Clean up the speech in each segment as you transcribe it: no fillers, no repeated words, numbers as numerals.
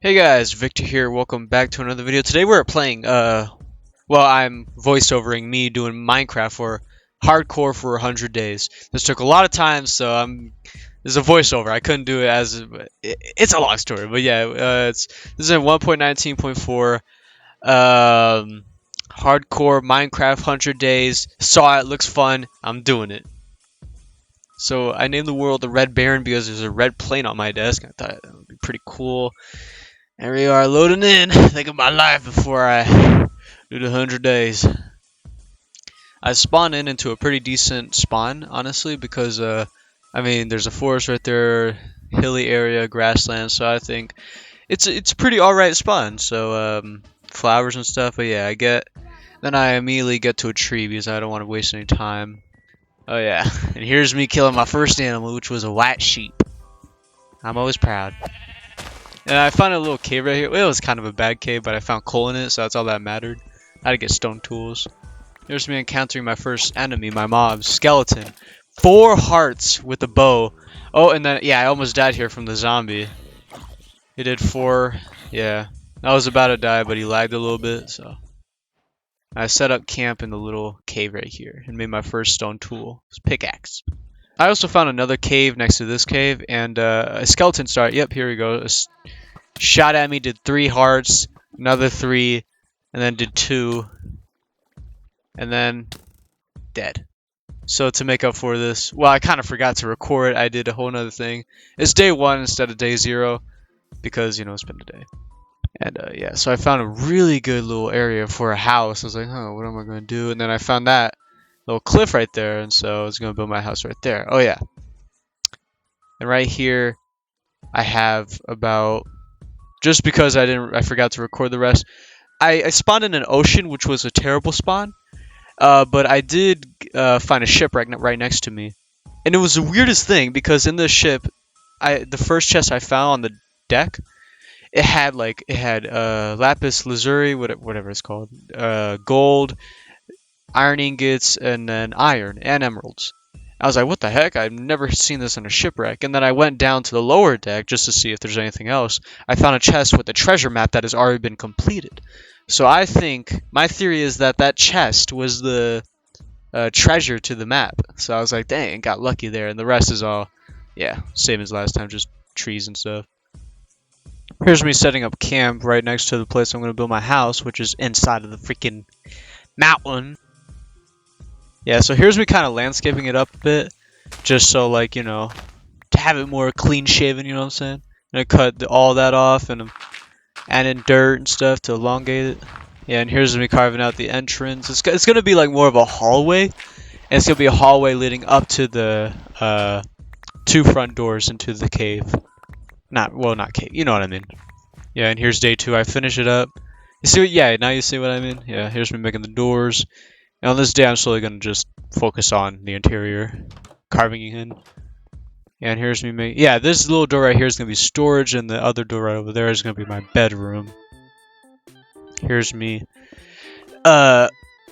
Hey guys, Victor here. Welcome back to another video. Today we're playing I'm voiceovering me doing Minecraft for hardcore for 100 days. This took a lot of time, so this is a voiceover. I couldn't do it as it's a long story, but yeah, this is in 1.19.4 hardcore Minecraft 100 days. Saw it, looks fun. I'm doing it. So I named the world the Red Baron because there's a red plane on my desk. I thought that would be pretty cool. There we are, loading in. Think of my life before I do the 100 days. I spawned into a pretty decent spawn, honestly, because there's a forest right there, hilly area, grassland. So I think it's a pretty alright spawn. So flowers and stuff. But yeah, then I immediately get to a tree because I don't want to waste any time. Oh yeah, and here's me killing my first animal, which was a white sheep. I'm always proud. And I found a little cave right here. Well, it was kind of a bad cave, but I found coal in it, so that's all that mattered. I had to get stone tools. There's me encountering my first enemy, my mob, skeleton. 4 hearts with a bow. Oh, and then, yeah, I almost died here from the zombie. He did 4. Yeah. I was about to die, but he lagged a little bit, so. I set up camp in the little cave right here and made my first stone tool. It's pickaxe. I also found another cave next to this cave, and a skeleton started. Yep, here we go. Shot at me, did 3 hearts, another 3, and then did 2, and then dead. So to make up for this, well, I kind of forgot to record. I did a whole nother thing. It's day 1 instead of day 0 because, it's been a day. And yeah, so I found a really good little area for a house. I was like, oh, what am I going to do? And then I found that little cliff right there, and so I was going to build my house right there. Oh, yeah. And right here, I have about... Just because I forgot to record the rest. I spawned in an ocean, which was a terrible spawn. But I did find a ship right next to me. And it was the weirdest thing, because in the ship, the first chest I found on the deck, it had lapis lazuli, whatever it's called, gold, iron ingots, and then iron and emeralds. I was like, what the heck? I've never seen this in a shipwreck. And then I went down to the lower deck just to see if there's anything else. I found a chest with a treasure map that has already been completed. So I think, my theory is that chest was the treasure to the map. So I was like, dang, got lucky there. And the rest is all, yeah, same as last time, just trees and stuff. Here's me setting up camp right next to the place I'm going to build my house, which is inside of the freaking mountain. Yeah, so here's me kind of landscaping it up a bit, just so, to have it more clean shaven, you know what I'm saying? And I cut all that off and in dirt and stuff to elongate it. Yeah, and here's me carving out the entrance. It's going to be like more of a hallway, and it's going to be a hallway leading up to the 2 front doors into the cave. Not cave, you know what I mean. Yeah, and here's day 2. I finish it up. You see what, yeah, now you see what I mean? Yeah, here's me making the doors. And on this day, I'm slowly going to just focus on the interior, carving it in. And here's me this little door right here is going to be storage, and the other door right over there is going to be my bedroom. Here's me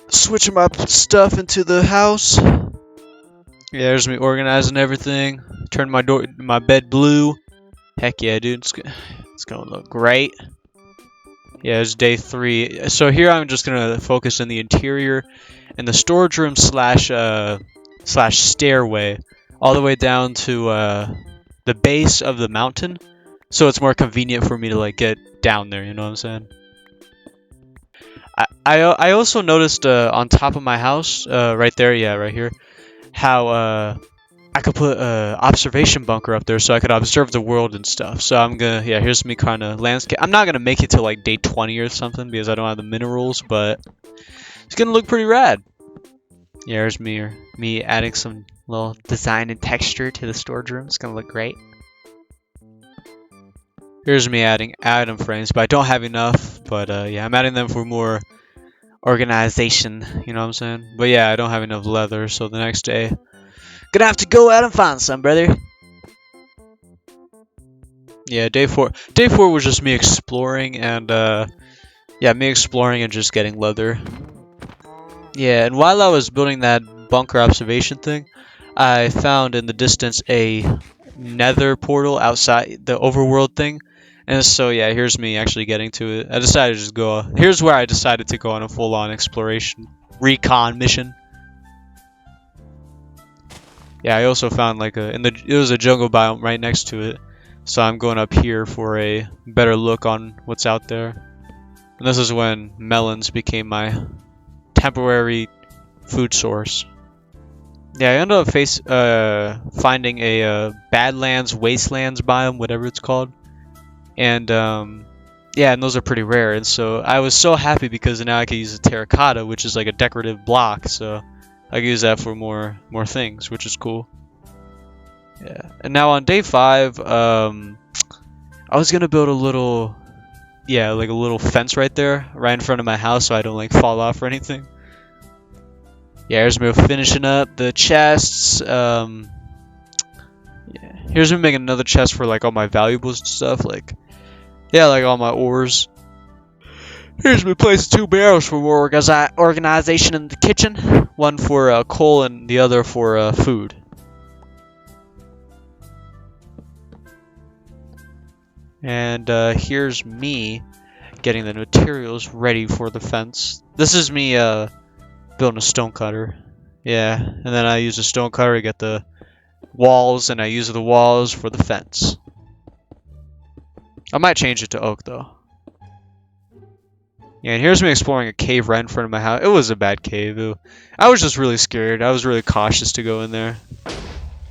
switching my stuff into the house. Yeah, there's me organizing everything. Turn my bed blue. Heck yeah, dude. It's going to look great. Yeah, it's day 3. So here I'm just going to focus in the interior and the storage room slash stairway all the way down to the base of the mountain. So it's more convenient for me to get down there, you know what I'm saying? I also noticed on top of my house, right there, yeah, right here, how I could put an observation bunker up there so I could observe the world and stuff. So I'm gonna, yeah, here's me kind of landscape. I'm not gonna make it to day 20 or something because I don't have the minerals, but it's gonna look pretty rad. Yeah, here's me adding some little design and texture to the storage room. It's gonna look great. Here's me adding item frames, but I don't have enough. But yeah, I'm adding them for more organization. You know what I'm saying? But yeah, I don't have enough leather, so the next day. Gonna have to go out and find some, brother. Yeah, day 4. Day 4 was just me exploring and, me exploring and just getting leather. Yeah, and while I was building that bunker observation thing, I found in the distance a nether portal outside the overworld thing. And so yeah, here's me actually getting to it. I decided to just go. Here's where I decided to go on a full-on exploration recon mission. Yeah, I also found like it was a jungle biome right next to it. So I'm going up here for a better look on what's out there. And this is when melons became my temporary food source. Yeah, I ended up finding a Badlands Wastelands biome, whatever it's called. And yeah, and those are pretty rare. And so I was so happy because now I could use a terracotta, which is like a decorative block. So I can use that for more things, which is cool. Yeah. And now on day 5, I was gonna build a little, yeah, like a little fence right there, right in front of my house, so I don't like fall off or anything. Yeah, here's me finishing up the chests. Yeah, here's me making another chest for like all my valuables and stuff, like, yeah, like all my ores. Here's me placing 2 barrels for more organization in the kitchen. One for coal and the other for food. And here's me getting the materials ready for the fence. This is me building a stone cutter. Yeah, and then I use a stone cutter to get the walls, and I use the walls for the fence. I might change it to oak though. Yeah, and here's me exploring a cave right in front of my house. It was a bad cave. I was just really scared. I was really cautious to go in there.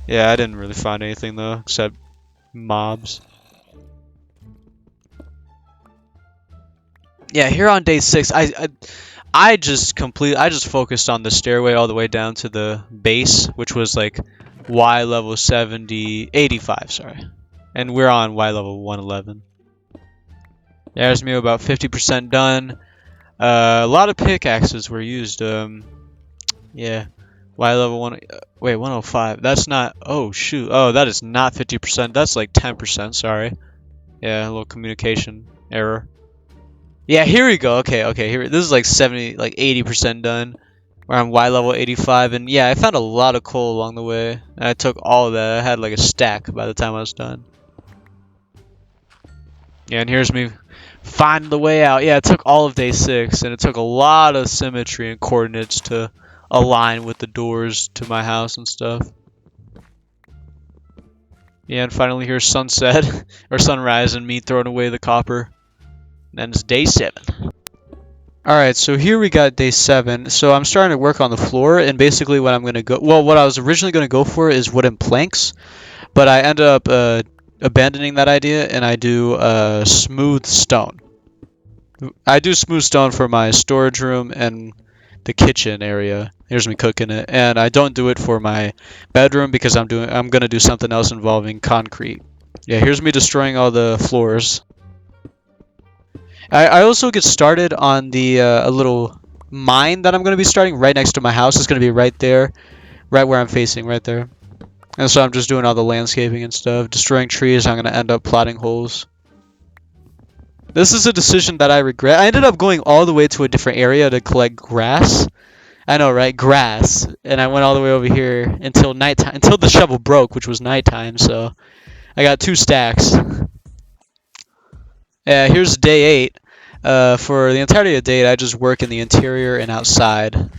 Yeah, I didn't really find anything though, except mobs. Yeah, here on day 6, I just focused on the stairway all the way down to the base, which was like Y level 85, sorry. And we're on Y level 111. There's me about 50% done. A lot of pickaxes were used. Yeah. Y level 1, wait, 105. That's not, oh shoot. Oh, that is not 50%. That's like 10%, sorry. Yeah, a little communication error. Yeah, here we go. Okay, here. This is like 80% done. We're on Y level 85, and yeah, I found a lot of coal along the way. And I took all of that. I had like a stack by the time I was done. Yeah, and here's me finding the way out. Yeah, it took all of day 6, and it took a lot of symmetry and coordinates to align with the doors to my house and stuff. Yeah, and finally here's sunset, or sunrise, and me throwing away the copper. And then it's day 7. Alright, so here we got day 7. So I'm starting to work on the floor, and basically what I'm going to go... Well, what I was originally going to go for is wooden planks, but I ended up abandoning that idea, and I do smooth stone. I do smooth stone for my storage room and the kitchen area. Here's me cooking it. And I don't do it for my bedroom because I'm going to do something else involving concrete. Yeah, here's me destroying all the floors. I also get started on the a little mine that I'm going to be starting right next to my house. It's going to be right there, right where I'm facing, right there. And so I'm just doing all the landscaping and stuff, destroying trees. I'm going to end up plotting holes. This is a decision that I regret. I ended up going all the way to a different area to collect grass. I know, right? Grass. And I went all the way over here until nighttime, until the shovel broke, which was nighttime. So I got 2 stacks. Here's day 8. For the entirety of day 8, I just work in the interior and outside.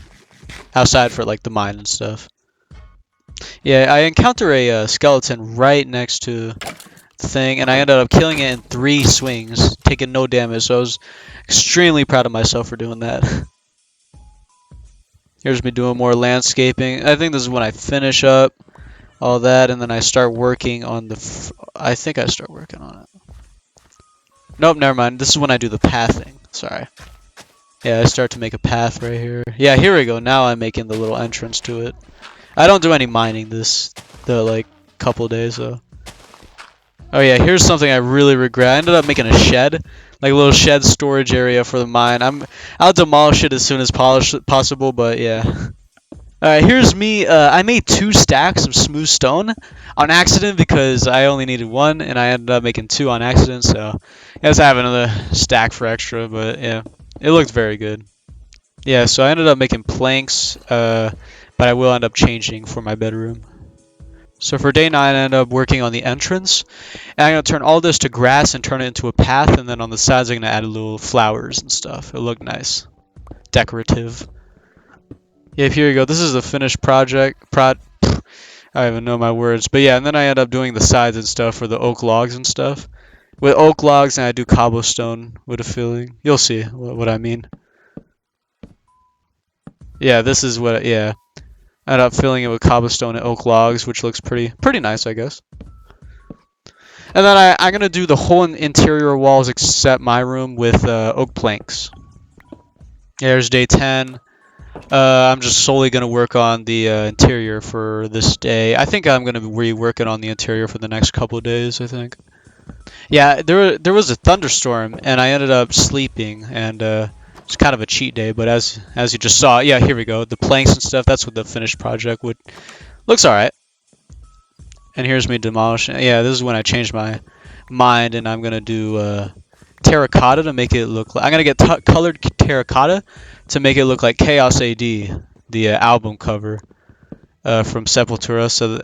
Outside for like the mine and stuff. Yeah, I encounter a skeleton right next to the thing, and I ended up killing it in 3 swings, taking no damage, so I was extremely proud of myself for doing that. Here's me doing more landscaping. I think this is when I finish up all that, and then I start working on the... I think I start working on it. Nope, never mind. This is when I do the pathing. Sorry. Yeah, I start to make a path right here. Yeah, here we go. Now I'm making the little entrance to it. I don't do any mining the like couple days though. Oh yeah, here's something I really regret. I ended up making a shed, like a little shed storage area for the mine. I'll demolish it as soon as possible, but yeah. Alright, here's me. I made 2 stacks of smooth stone on accident because I only needed 1, and I ended up making 2 on accident, so I guess I have another stack for extra, but yeah. It looked very good. Yeah, so I ended up making planks, but I will end up changing for my bedroom. So for day 9, I ended up working on the entrance. And I'm going to turn all this to grass and turn it into a path. And then on the sides, I'm going to add a little flowers and stuff. It'll look nice. Decorative. Yeah, here you go. This is the finished project. I don't even know my words. But yeah, and then I end up doing the sides and stuff for the oak logs and stuff. With oak logs, and I do cobblestone with a filling. You'll see what I mean. Yeah, this is what, yeah. I end up filling it with cobblestone and oak logs, which looks pretty nice, I guess. And then I'm going to do the whole interior walls except my room with oak planks. There's day 10. I'm just solely going to work on the interior for this day. I think I'm going to be working on the interior for the next couple of days, I think. Yeah, there was a thunderstorm, and I ended up sleeping, and it's kind of a cheat day, but as you just saw, yeah, here we go. The planks and stuff, that's what the finished project would... Looks alright. And here's me demolishing. Yeah, this is when I changed my mind, and I'm going to do terracotta to make it look like... I'm going to get colored terracotta to make it look like Chaos AD, the album cover from Sepultura. So,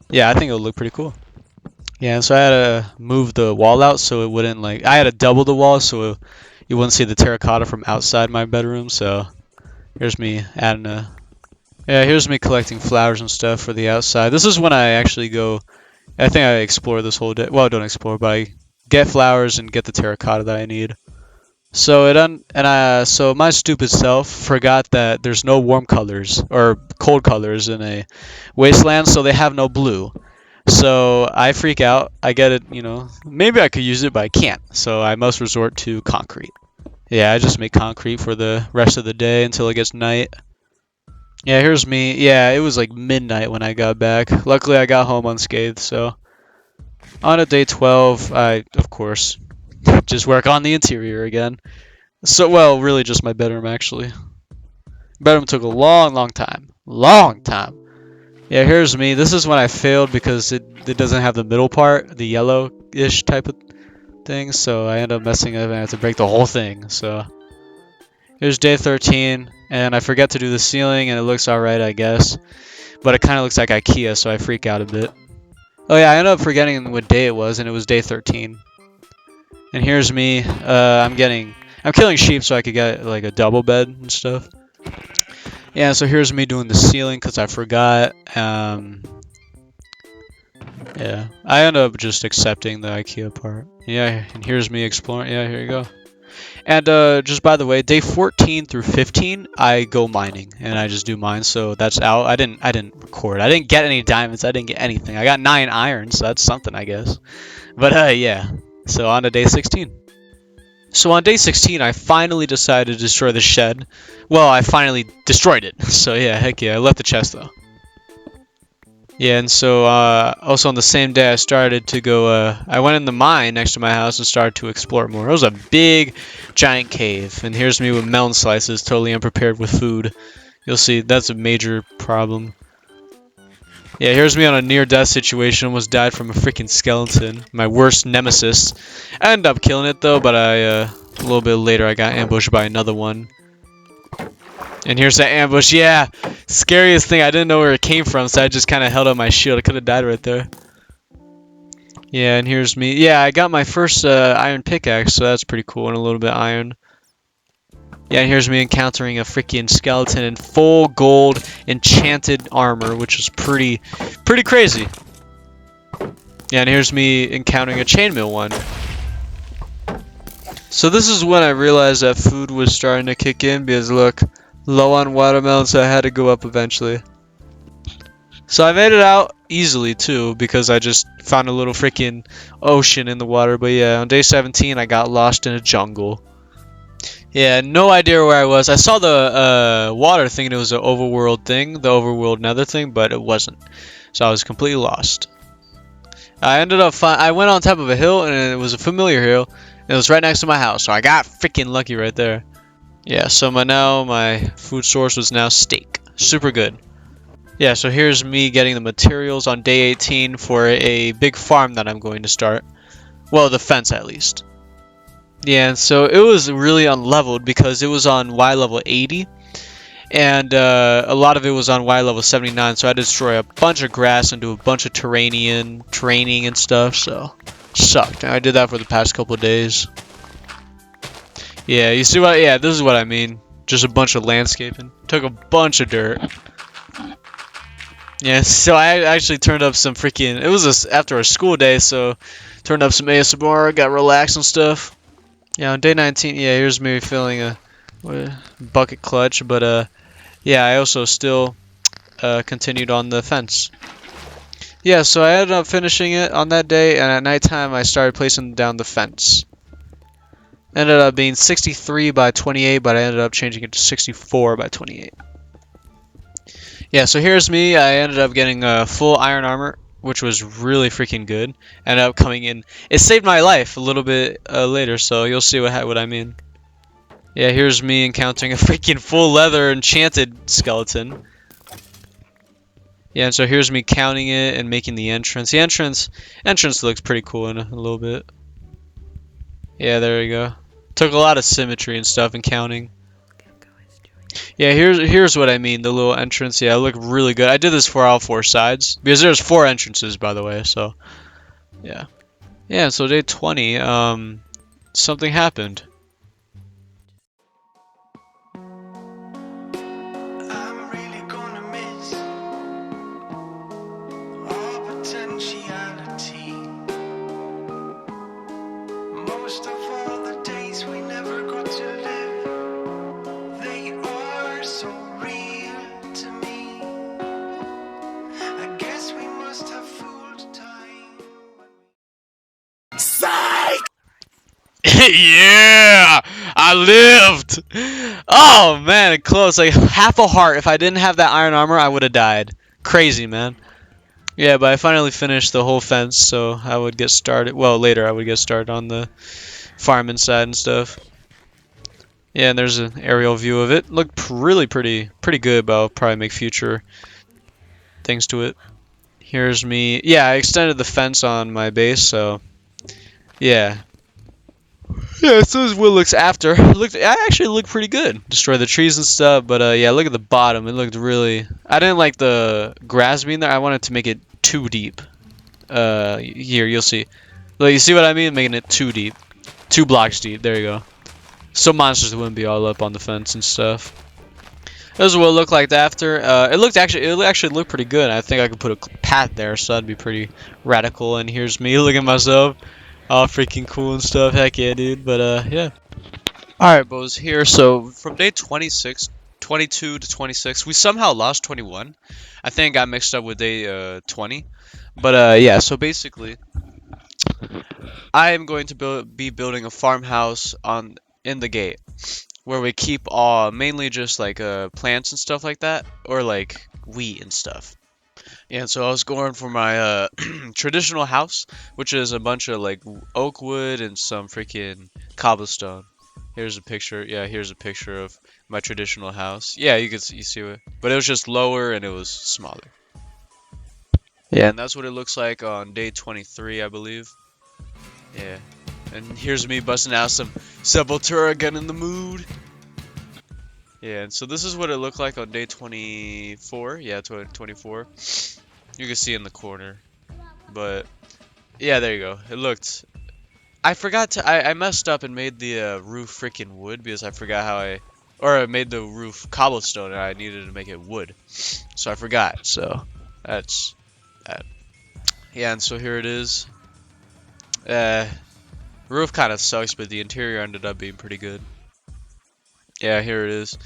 yeah, I think it'll look pretty cool. Yeah, so I had to move the wall out so it wouldn't, like... I had to double the wall so you wouldn't see the terracotta from outside my bedroom, so... Here's me adding a... Yeah, here's me collecting flowers and stuff for the outside. This is when I actually go... I think I explore this whole day. Well, I don't explore, but I get flowers and get the terracotta that I need. So so my stupid self forgot that there's no warm colors or cold colors in a wasteland, so they have no blue. So I freak out. I get it, maybe I could use it, but I can't. So I must resort to concrete. Yeah, I just make concrete for the rest of the day until it gets night. Yeah, here's me. Yeah, it was like midnight when I got back. Luckily, I got home unscathed, so... On to day 12, I, of course, just work on the interior again. So, well, really just my bedroom, actually. Bedroom took a long time. Long time. Yeah, here's me. This is when I failed because it doesn't have the middle part, the yellow-ish type of thing, so I end up messing up and I have to break the whole thing, so... Here's day 13, and I forget to do the ceiling, and it looks alright, I guess. But it kind of looks like IKEA, so I freak out a bit. Oh yeah, I ended up forgetting what day it was, and it was day 13. And here's me. I'm killing sheep so I could get like a double bed and stuff. Yeah, so here's me doing the ceiling because I forgot. Yeah, I end up just accepting the IKEA part. Yeah, and here's me exploring. Yeah, here you go. And just by the way, day 14 through 15, I go mining, and I just do mines, so that's out. I didn't record. I didn't get any diamonds. I didn't get anything. I got 9 iron, so that's something, I guess. But yeah, so on to day 16. So on day 16, I finally decided to destroy the shed. Well, I finally destroyed it. So yeah, heck yeah, I left the chest though. Yeah, and so also on the same day I started to go, I went in the mine next to my house and started to explore more. It was a big, giant cave, and here's me with melon slices, totally unprepared with food. You'll see, that's a major problem. Yeah, here's me on a near-death situation, almost died from a freaking skeleton, my worst nemesis. I ended up killing it though, but a little bit later I got ambushed by another one. And here's that ambush. Yeah, scariest thing. I didn't know where it came from, so I just kind of held up my shield. I could have died right there. Yeah, and here's me. Yeah, I got my first iron pickaxe, so that's pretty cool, and a little bit iron. Yeah, and here's me encountering a freaking skeleton in full gold enchanted armor, which is pretty crazy. Yeah, and here's me encountering a chainmail one. So this is when I realized that food was starting to kick in, because look, low on watermelon, so I had to go up eventually. So I made it out easily too, because I just found a little freaking ocean in the water. But yeah, on day 17 I got lost in a jungle. Yeah, no idea where I was. I saw the water thinking it was an overworld thing, the overworld nether thing, but it wasn't. So I was completely lost. I ended up I went on top of a hill, and it was a familiar hill. And it was right next to my house, so I got freaking lucky right there. Yeah, so my food source was now steak. Super good. Yeah, so here's me getting the materials on day 18 for a big farm that I'm going to start. Well, the fence at least. Yeah, and so it was really unleveled because it was on Y level 80. and a lot of it was on Y level 79, so I had to destroy a bunch of grass and do a bunch of terrain training and stuff, so sucked. And I did that for the past couple of days. Yeah, you see what? Yeah, this is what I mean. Just a bunch of landscaping. Took a bunch of dirt. Yeah, so I actually turned up some freaking. It was after a school day, so turned up some ASMR, got relaxed and stuff. Yeah, on day 19. Yeah, here's me filling a bucket clutch, but yeah, I also still continued on the fence. Yeah, so I ended up finishing it on that day, and at nighttime I started placing down the fence. Ended up being 63 by 28, but I ended up changing it to 64 by 28. Yeah, so here's me. I ended up getting a full iron armor, which was really freaking good. Ended up coming in. It saved my life a little bit later, so you'll see what I mean. Yeah, here's me encountering a freaking full leather enchanted skeleton. Yeah, and so here's me counting it and making the entrance. The entrance looks pretty cool in a little bit. Yeah, there we go. Took a lot of symmetry and stuff and counting. Yeah, here's what I mean. The little entrance. Yeah, it looked really good. I did this for all 4 sides because there's 4 entrances, by the way. So, yeah, yeah. So day 20, something happened. I'm really gonna miss our potentiality. Most of all the days we never got to live, they are so real to me. I guess we must have fooled time. Psych! Yeah, I lived. Oh man, close. Like half a heart. If I didn't have that iron armor, I would have died. Crazy, man. Yeah, but I finally finished the whole fence, so I would get started. Well, later I would get started on the farming side and stuff. Yeah, and there's an aerial view of it. Looked really pretty good, but I'll probably make future things to it. Here's me. Yeah, I extended the fence on my base, so yeah. Yeah, so this is what it looks after. I actually looked pretty good. Destroy the trees and stuff, but yeah, look at the bottom. It looked really. I didn't like the grass being there. I wanted to make it too deep. Here you'll see. Like, you see what I mean? Making it too deep, 2 blocks deep. There you go. So monsters wouldn't be all up on the fence and stuff. This is what it looked like after. It actually looked pretty good. I think I could put a path there, so that'd be pretty radical. And here's me looking at myself, all freaking cool and stuff. Heck yeah, dude. But yeah. All right, boys. Here, so from day 26, 22 to 26, we somehow lost 21. I think I mixed up with day 20. But yeah. So basically, I am going to be building a farmhouse in the gate, where we keep mainly just like plants and stuff like that, or like wheat and stuff. Yeah, so I was going for my traditional house, which is a bunch of like oak wood and some freaking cobblestone. Here's a picture. Yeah, here's a picture of my traditional house. Yeah, you see it, but it was just lower and it was smaller. Yeah, and that's what it looks like on day 23, I believe. Yeah, and here's me busting out some Sepultura, getting in the mood. Yeah, and so this is what it looked like on day 24. Yeah, 24. You can see in the corner. But, yeah, there you go. It looked... I forgot to... I messed up and made the roof freaking wood because I forgot how I... Or I made the roof cobblestone and I needed to make it wood. So I forgot. So, that's that. Yeah, and so here it is. Roof kind of sucks, but the interior ended up being pretty good. Yeah, here it is.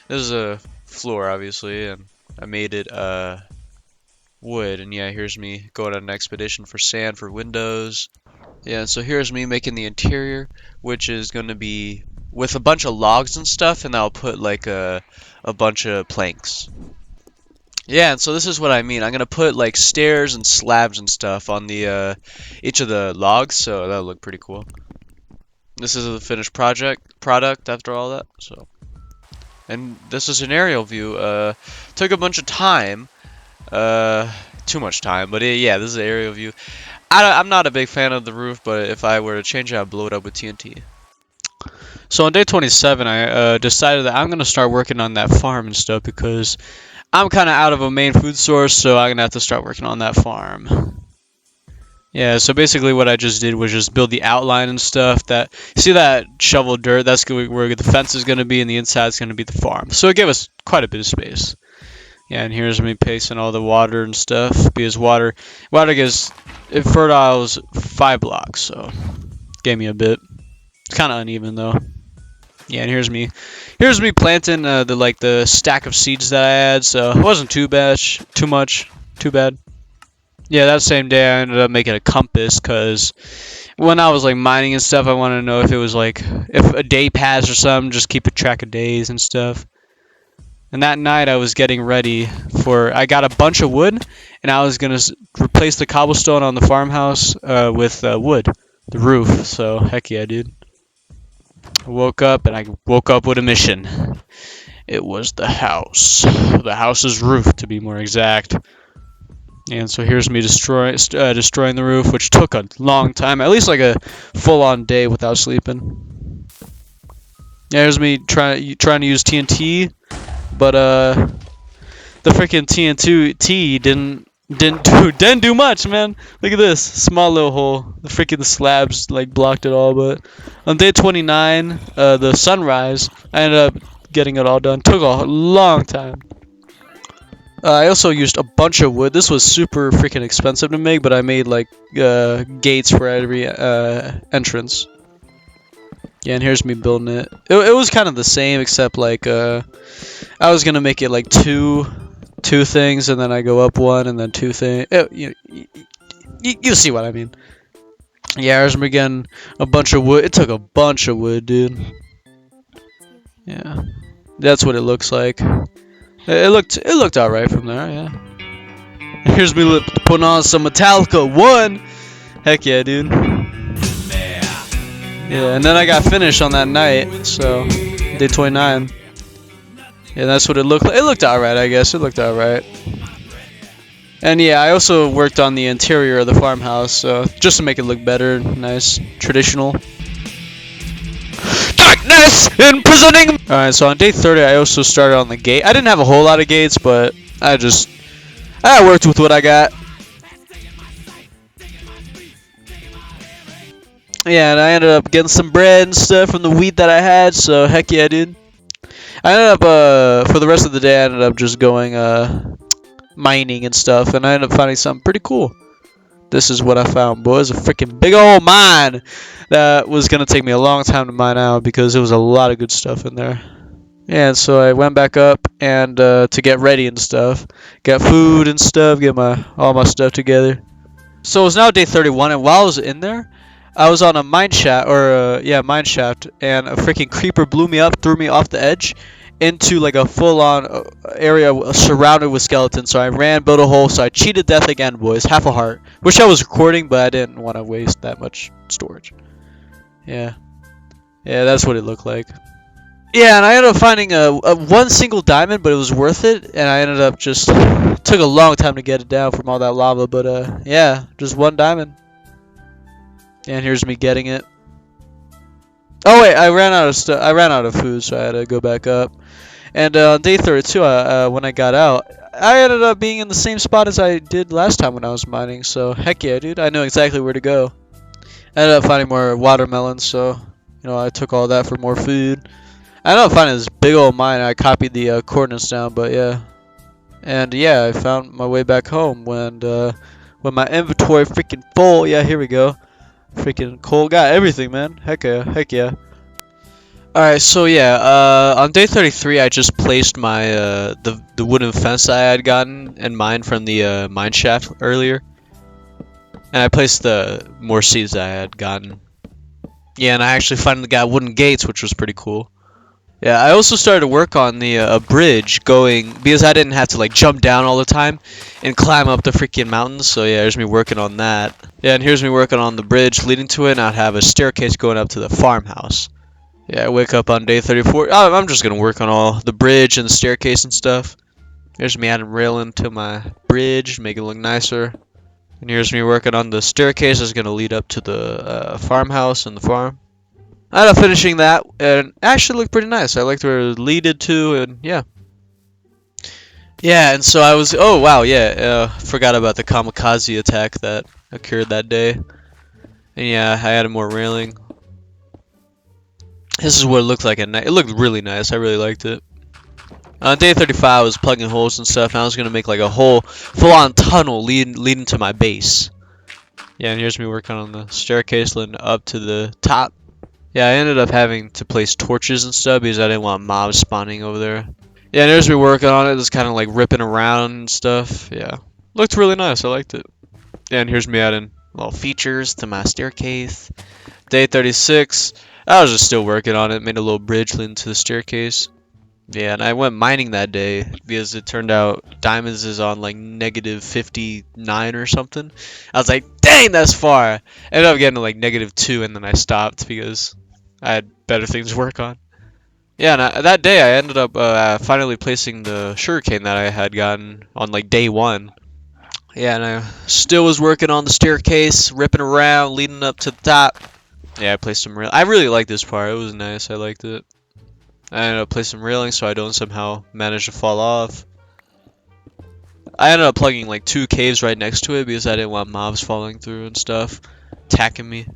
This is a floor, obviously, and I made it wood. And yeah, here's me going on an expedition for sand for windows. Yeah, so here's me making the interior, which is going to be with a bunch of logs and stuff, and I'll put like a bunch of planks. Yeah, and so this is what I mean. I'm gonna put like stairs and slabs and stuff on the each of the logs, so that'll look pretty cool. This is the finished product after all that. So, and this is an aerial view. Took a bunch of time. Too much time, but yeah, this is an aerial view. I'm not a big fan of the roof, but if I were to change it, I'd blow it up with TNT. So on day 27, I decided that I'm gonna start working on that farm and stuff because I'm kind of out of a main food source, so I'm gonna have to start working on that farm. Yeah, so basically what I just did was just build the outline and stuff. That see that shovel dirt? That's where the fence is gonna be, and the inside is gonna be the farm. So it gave us quite a bit of space. Yeah, and here's me pasting all the water and stuff because water gets it fertiles 5 blocks, so gave me a bit. It's kind of uneven though. Yeah, and here's me planting the stack of seeds that I had. So it wasn't too bad, too bad. Yeah, that same day I ended up making a compass because when I was like mining and stuff, I wanted to know if it was like if a day passed or something, just keep a track of days and stuff. And that night I was getting ready I got a bunch of wood, and I was gonna replace the cobblestone on the farmhouse with wood, the roof. So heck yeah, dude. I woke up with a mission. It was the house's roof to be more exact. And so here's me destroying the roof, which took a long time, at least like a full-on day without sleeping. Yeah, here's me trying to use TNT, but the freaking TNT didn't do much, man. Look at this small little hole. The freaking slabs like blocked it all. But on day 29, the sunrise, I ended up getting it all done. Took a long time. I also used a bunch of wood. This was super freaking expensive to make, but I made like gates for every entrance. Yeah, and here's me building it. It was kind of the same, except like I was gonna make it like two things, and then I go up one, and then two things. You see what I mean? Yeah, here's me getting a bunch of wood. It took a bunch of wood, dude. Yeah, that's what it looks like. It looked alright from there, yeah. Here's me putting on some Metallica 1. Heck yeah, dude. Yeah, and then I got finished on that night, so day 29. Yeah, that's what it looked like. It looked alright, I guess. It looked alright. And yeah, I also worked on the interior of the farmhouse, so just to make it look better, nice, traditional. Darkness imprisoning. All right, so on day 30, I also started on the gate. I didn't have a whole lot of gates, but I worked with what I got. Yeah, and I ended up getting some bread and stuff from the wheat that I had. So heck yeah, dude. I ended up for the rest of the day, I ended up just going mining and stuff, and I ended up finding something pretty cool. This is what I found, boys. A freaking big old mine that was going to take me a long time to mine out because there was a lot of good stuff in there. And so I went back up and to get ready and stuff. Got food and stuff, get all my stuff together. So it was now day 31, and while I was in there, I was on a mine shaft, and a freaking creeper blew me up, threw me off the edge into like a full-on area surrounded with skeletons. So I ran, built a hole, so I cheated death again, boys. Half a heart. Wish I was recording, but I didn't want to waste that much storage. Yeah, that's what it looked like. Yeah, and I ended up finding a one single diamond, but it was worth it. And I ended up just took a long time to get it down from all that lava, but yeah, just one diamond. And here's me getting it. Oh wait, I ran out of stuff. I ran out of food, so I had to go back up. And on day 32, when I got out, I ended up being in the same spot as I did last time when I was mining. So heck yeah, dude! I know exactly where to go. I ended up finding more watermelons, so I took all that for more food. I ended up finding this big old mine. I copied the coordinates down, but yeah. And yeah, I found my way back home when my inventory freaking full. Yeah, here we go. Freaking coal, got everything, man. Heck yeah. Alright, so yeah, on day 33 I just placed my the wooden fence I had gotten and mined from the mine shaft earlier. And I placed the more seeds I had gotten. Yeah, and I actually finally got wooden gates, which was pretty cool. Yeah, I also started to work on the a bridge going because I didn't have to like jump down all the time and climb up the freaking mountains. So yeah, here's me working on that. Yeah, and here's me working on the bridge leading to it, and I'd have a staircase going up to the farmhouse. Yeah, I wake up on day 34. Oh, I'm just gonna work on all the bridge and the staircase and stuff. Here's me adding railing to my bridge, make it look nicer. And here's me working on the staircase that's gonna lead up to the farmhouse and the farm. I ended up finishing that, and it actually looked pretty nice. I liked where it leaded to, and yeah. Yeah, and so I was. Oh wow, yeah. Forgot about the kamikaze attack that occurred that day. And yeah, I added more railing. This is what it looked like at night. It looked really nice. I really liked it. On day 35, I was plugging holes and stuff, and I was gonna make like a whole full-on tunnel leading to my base. Yeah, and here's me working on the staircase leading up to the top. Yeah, I ended up having to place torches and stuff because I didn't want mobs spawning over there. Yeah, and there's me working on it, just kind of like ripping around and stuff. Yeah, looked really nice. I liked it. Yeah, and here's me adding little features to my staircase. Day 36, I was just still working on it. Made a little bridge leading to the staircase. Yeah, and I went mining that day because it turned out diamonds is on like negative 59 or something. I was like, dang, that's far. I ended up getting to like -2, and then I stopped because I had better things to work on. Yeah, and that day I ended up finally placing the sugarcane that I had gotten on like day 1. Yeah, and I still was working on the staircase, ripping around, leading up to the top. Yeah, I placed some I really liked this part. It was nice. I liked it. I ended up placing some railing so I don't somehow manage to fall off. I ended up plugging like 2 caves right next to it because I didn't want mobs falling through and stuff, attacking me.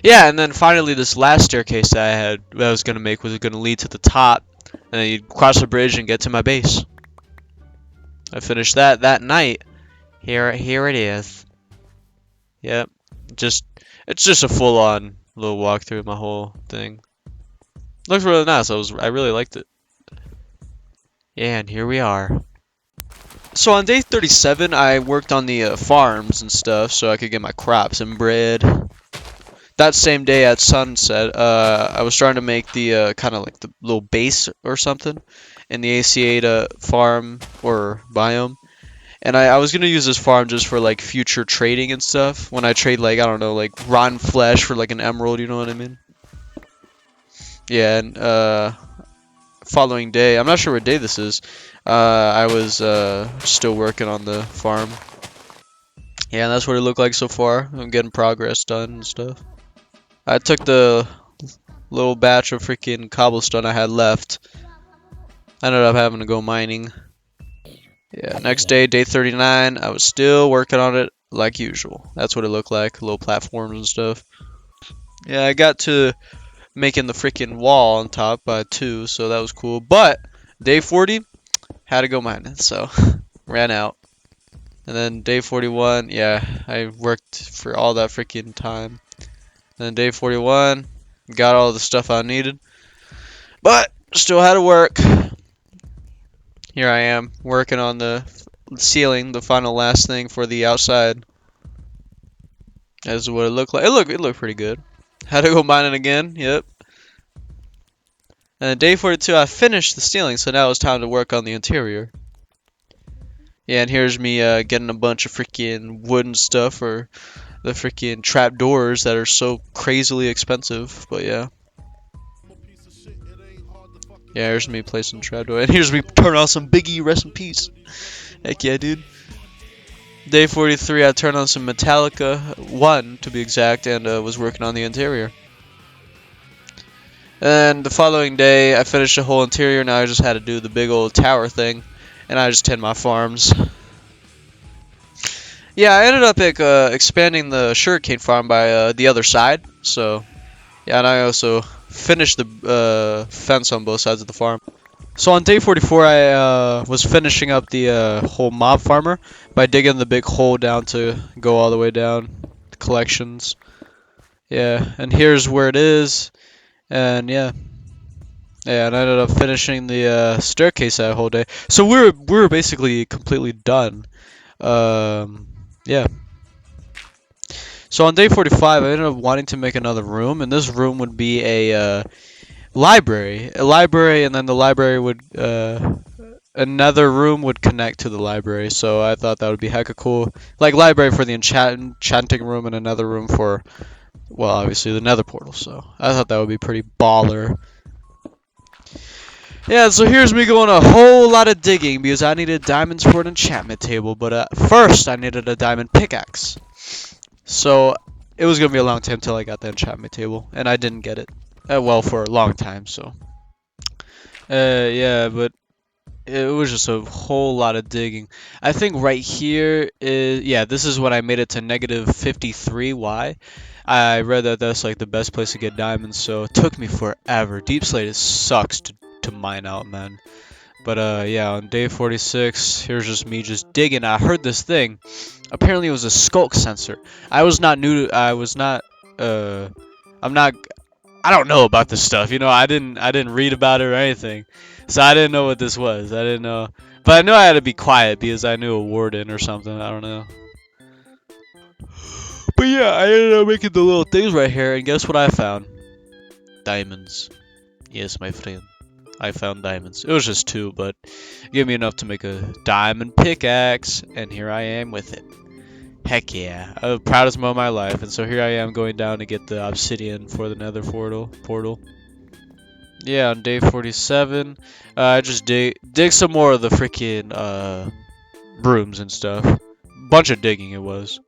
Yeah, and then finally this last staircase that I was gonna make was gonna lead to the top, and then you'd cross the bridge and get to my base. I finished that night. Here it is. Yep, it's just a full-on little walkthrough of my whole thing. Looks really nice. I really liked it. Yeah, and here we are. So on day 37, I worked on the farms and stuff so I could get my crops and bread. That same day at sunset, I was trying to make the kind of like the little base or something in the AC8 farm or biome. And I was gonna use this farm just for like future trading and stuff. When I trade like, I don't know, like rotten flesh for like an emerald, you know what I mean? Yeah, and following day, I'm not sure what day this is. I was still working on the farm. Yeah, and that's what it looked like so far. I'm getting progress done and stuff. I took the little batch of freaking cobblestone I had left. I ended up having to go mining. Yeah, next day, day 39, I was still working on it like usual. That's what it looked like, little platforms and stuff. Yeah, I got to making the freaking wall on top by 2, so that was cool. But day 40, had to go mining, so ran out. And then day 41, yeah, I worked for all that freaking time. And then day 41, got all the stuff I needed, but still had to work. Here I am working on the ceiling, the final last thing for the outside. That's what it looked like. It looked pretty good. Had to go mining again. Yep. And day 42, I finished the ceiling, so now it's time to work on the interior. Yeah, and here's me getting a bunch of freaking wooden stuff for the freaking trap doors that are so crazily expensive. But yeah. Yeah, here's me placing trap door, and here's me turning on some Biggie, rest in peace. Heck yeah, dude. Day 43, I turned on some Metallica 1 to be exact, and was working on the interior. And the following day, I finished the whole interior. Now I just had to do the big old tower thing, and I just tend my farms. Yeah, I ended up expanding the sugarcane farm by the other side. So, yeah, and I also finished the fence on both sides of the farm. So on day 44, I was finishing up the whole mob farmer by digging the big hole down to go all the way down the collections. Yeah, and here's where it is. And yeah, and I ended up finishing the staircase that whole day. So we were basically completely done. Yeah. So on day 45, I ended up wanting to make another room, and this room would be a library, and then the library would another room would connect to the library. So I thought that would be hecka cool, like library for the enchanting room and another room for, well, obviously the nether portal. So I thought that would be pretty baller. Yeah, so here's me going a whole lot of digging because I needed diamonds for an enchantment table, but first I needed a diamond pickaxe. So it was gonna be a long time till I got the enchantment table, and I didn't get it. Well, for a long time, so. Yeah, but it was just a whole lot of digging. I think right here is, yeah, this is when I made it to negative 53. Why? I read that that's like the best place to get diamonds, so it took me forever. Deep Slate sucks to mine out, man. But yeah, on day 46, here's just me just digging. I heard this thing. Apparently, it was a skulk sensor. I was not new to. I was not. I'm not. I don't know about this stuff. You know, I didn't read about it or anything, so I didn't know what this was. I didn't know. But I knew I had to be quiet because I knew a warden or something. I don't know. But yeah, I ended up making the little things right here, and guess what I found? Diamonds. Yes, my friend. I found diamonds. It was just 2, but it gave me enough to make a diamond pickaxe, and here I am with it. Heck yeah. I'm the proudest moment of my life, and so here I am going down to get the obsidian for the nether portal. Yeah, on day 47, I just dig some more of the freaking brooms and stuff. Bunch of digging it was.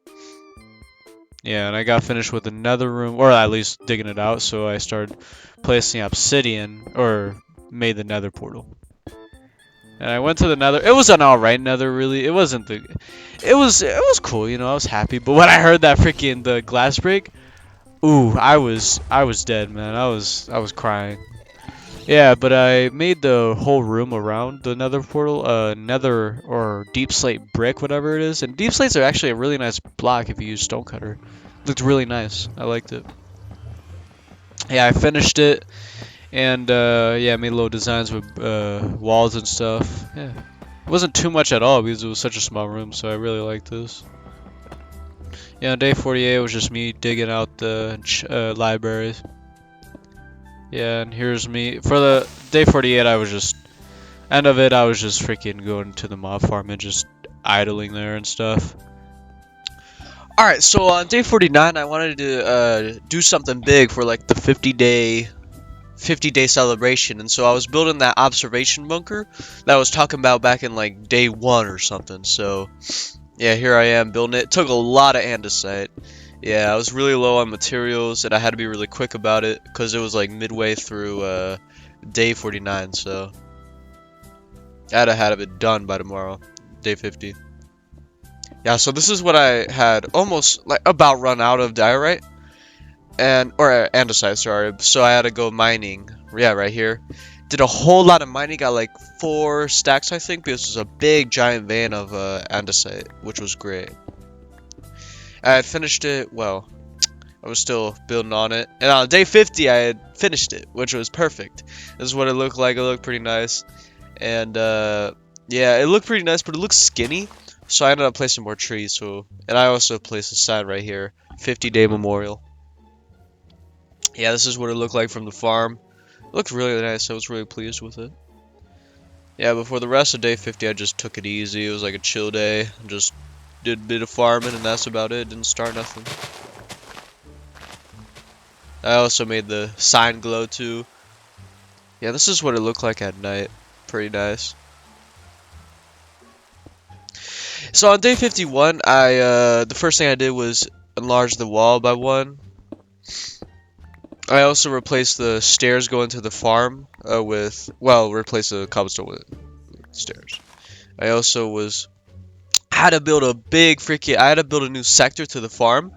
Yeah, and I got finished with another room, or at least digging it out, so I started placing obsidian, or made the nether portal. And I went to the nether. It was an alright nether, really. It wasn't the... it was cool, you know, I was happy. But when I heard that freaking the glass break, ooh, I was dead, man. I was crying. Yeah, but I made the whole room around the nether portal, nether or deep slate brick, whatever it is. And deep slates are actually a really nice block if you use stonecutter. Looked really nice. I liked it. Yeah, I finished it, and yeah, I made little designs with walls and stuff. Yeah, it wasn't too much at all because it was such a small room, so I really liked this. Yeah, on day 48 was just me digging out the libraries. Yeah, and here's me. For the day 48, I was just... end of it, I was just freaking going to the mob farm and just idling there and stuff. Alright, so on day 49, I wanted to do something big for like the 50-day celebration, and so I was building that observation bunker that I was talking about back in like day 1 or something. So yeah, here I am building it. It took a lot of andesite. Yeah, I was really low on materials, and I had to be really quick about it because it was like midway through day 49, so I had to have it done by tomorrow, day 50. Yeah, so this is what I had almost like about run out of diorite or andesite, sorry. So I had to go mining. Yeah, right here. Did a whole lot of mining. Got like 4 stacks, I think, because there's a big giant vein of andesite, which was great. I had finished it. Well, I was still building on it, and on day 50, I had finished it, which was perfect. This is what it looked like. It looked pretty nice, and yeah, it looked pretty nice, but it looked skinny. So I ended up placing more trees. So, and I also placed a sign right here, 50-day memorial. Yeah, this is what it looked like from the farm. It looked really nice. I was really pleased with it. Yeah, but for the rest of day 50, I just took it easy. It was like a chill day. Just did a bit of farming, and that's about it. Didn't start nothing. I also made the sign glow too. Yeah, this is what it looked like at night. Pretty nice. So on day 51, the first thing I did was enlarge the wall by 1. I also replaced the stairs going to the farm replaced the cobblestone with stairs. I also had to build I had to build a new sector to the farm